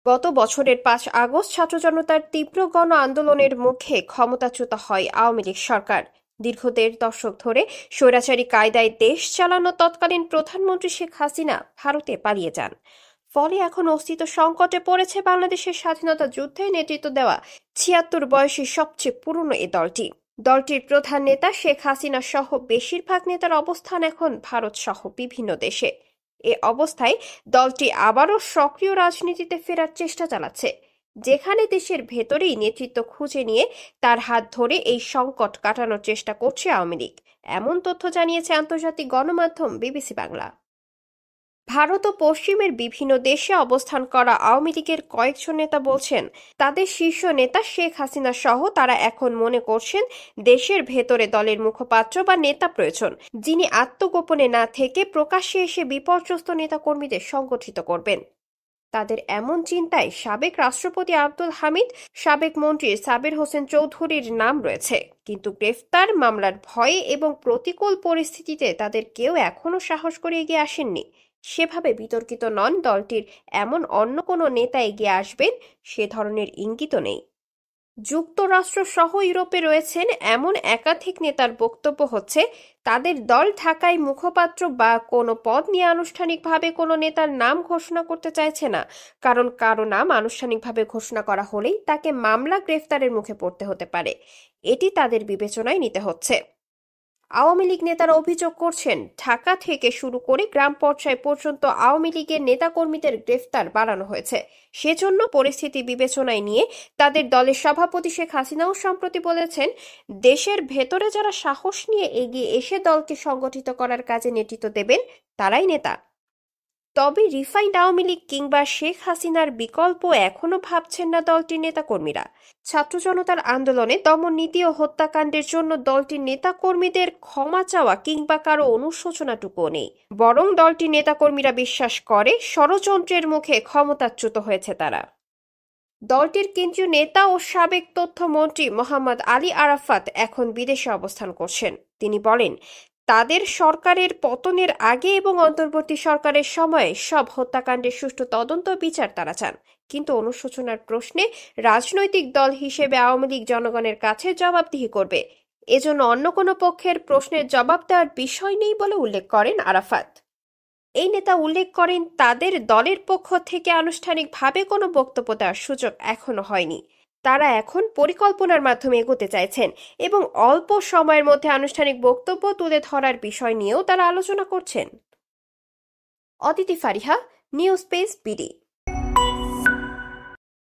গত বছরের ৫ আগস্ট ছাত্র জনতার তীব্র গণ আন্দোলনের মুখে ক্ষমতাচ্যুত হয় আওয়ামী লীগ সরকার। দীর্ঘ ১.৫ দশক ধরে স্বৈরাচারী কায়দায় দেশ চালানো তৎকালীন প্রধানমন্ত্রী শেখ হাসিনা ভারতে পালিয়ে যান। ফলে এখন অস্তিত্ব সংকটে পড়েছে বাংলাদেশের স্বাধীনতা যুদ্ধে নেতৃত্ব দেওয়া ৭৬ বয়সী সবচেয়ে পুরনো এ দলটি। দলটির প্রধান নেতা শেখ হাসিনা সহ বেশিরভাগ নেতার অবস্থান এখন ভারত সহ বিভিন্ন দেশে। এ অবস্থায় দলটি আবারও সক্রিয় রাজনীতিতে ফেরার চেষ্টা চালাচ্ছে, যেখানে দেশের ভেতরেই নেতৃত্ব খুঁজে নিয়ে তার হাত ধরে এই সংকট কাটানোর চেষ্টা করছে আওয়ামী লীগ। এমন তথ্য জানিয়েছে আন্তর্জাতিক গণমাধ্যম বিবিসি বাংলা। ভারত ও পশ্চিমের বিভিন্ন দেশে অবস্থান করা আওয়ামী লীগের কয়েকজন নেতা বলছেন, তাদের শীর্ষ নেতা শেখ হাসিনা সহ তারা এখন মনে করছেন দেশের ভেতরে দলের মুখপাত্র বা নেতা প্রয়োজন, যিনি আত্মগোপনে না থেকে প্রকাশ্যে এসে বিপর্যস্ত নেতাকর্মীদের সংগঠিত করবেন। তাদের এমন চিন্তায় সাবেক রাষ্ট্রপতি আব্দুল হামিদ, সাবেক মন্ত্রী সাবির হোসেন চৌধুরীর নাম রয়েছে, কিন্তু গ্রেফতার, মামলার ভয়ে এবং প্রতিকূল পরিস্থিতিতে তাদের কেউ এখনো সাহস করে এগিয়ে আসেননি। সেভাবে বিতর্কিত নন দলটির এমন অন্য কোনো নেতা এগিয়ে আসবেন, সে ধরনের ইঙ্গিতও নেই। যুক্তরাষ্ট্র সহ ইউরোপে রয়েছেন এমন একাধিক নেতার বক্তব্য হচ্ছে, তাদের দল ঢাকায় মুখপাত্র বা কোনো পদ নিয়ে আনুষ্ঠানিকভাবে কোনো নেতার নাম ঘোষণা করতে চাইছে না, কারণ কারো নাম আনুষ্ঠানিকভাবে ঘোষণা করা হলেই তাকে মামলা, গ্রেফতারের মুখে পড়তে হতে পারে। এটি তাদের বিবেচনায় নিতে হচ্ছে। আওয়ামী লীগ নেতারা অভিযোগ করছেন, ঢাকা থেকে শুরু করে গ্রাম পর্যায় পর্যন্ত আওয়ামী লীগের নেতাকর্মীদের গ্রেফতার বাড়ানো হয়েছে। সেজন্য পরিস্থিতি বিবেচনায় নিয়ে তাদের দলের সভাপতি শেখ হাসিনাও সম্প্রতি বলেছেন, দেশের ভেতরে যারা সাহস নিয়ে এগিয়ে এসে দলকে সংগঠিত করার কাজে নেতৃত্ব দেবেন, তারাই নেতা। তবে রিফাইন্ড আওয়ামী লীগ কিংবা শেখ হাসিনার বিকল্প এখনো ভাবছেন না দলটির নেতাকর্মীরা। ছাত্র জনতার আন্দোলনে দমন নীতি ও হত্যাকাণ্ডের জন্য দলটির নেতাকর্মীদের ক্ষমা চাওয়া কিংবা কারো অনুশোচনাটুকুও নেই, বরং দলটির নেতাকর্মীরা বিশ্বাস করে ষড়যন্ত্রের মুখে ক্ষমতাচ্যুত হয়েছে তারা। দলটির কেন্দ্রীয় নেতা ও সাবেক তথ্যমন্ত্রী মোহাম্মদ আলী আরাফাত এখন বিদেশে অবস্থান করছেন। তিনি বলেন, তাদের সরকারের পতনের আগে এবং অন্তর্বর্তী সরকারের সময়ে সব হত্যাকাণ্ডের সুষ্ঠু তদন্ত বিচার তারা চান, কিন্তু অনুশোচনার প্রশ্নে রাজনৈতিক দল হিসেবে আওয়ামী লীগ জনগণের কাছে জবাবদিহি করবে, এজন্য অন্য কোনো পক্ষের প্রশ্নের জবাব দেওয়ার বিষয় নেই বলে উল্লেখ করেন আরাফাত। এই নেতা উল্লেখ করেন, তাদের দলের পক্ষ থেকে আনুষ্ঠানিকভাবে কোনো বক্তব্য দেওয়ার সুযোগ এখনো হয়নি। তারা এখন পরিকল্পনার মাধ্যমে এগোতে চাইছেন এবং অল্প সময়ের মধ্যে আনুষ্ঠানিক বক্তব্য তুলে ধরার বিষয় নিয়েও তারা আলোচনা করছেন। Aditi Fariha, news space BD.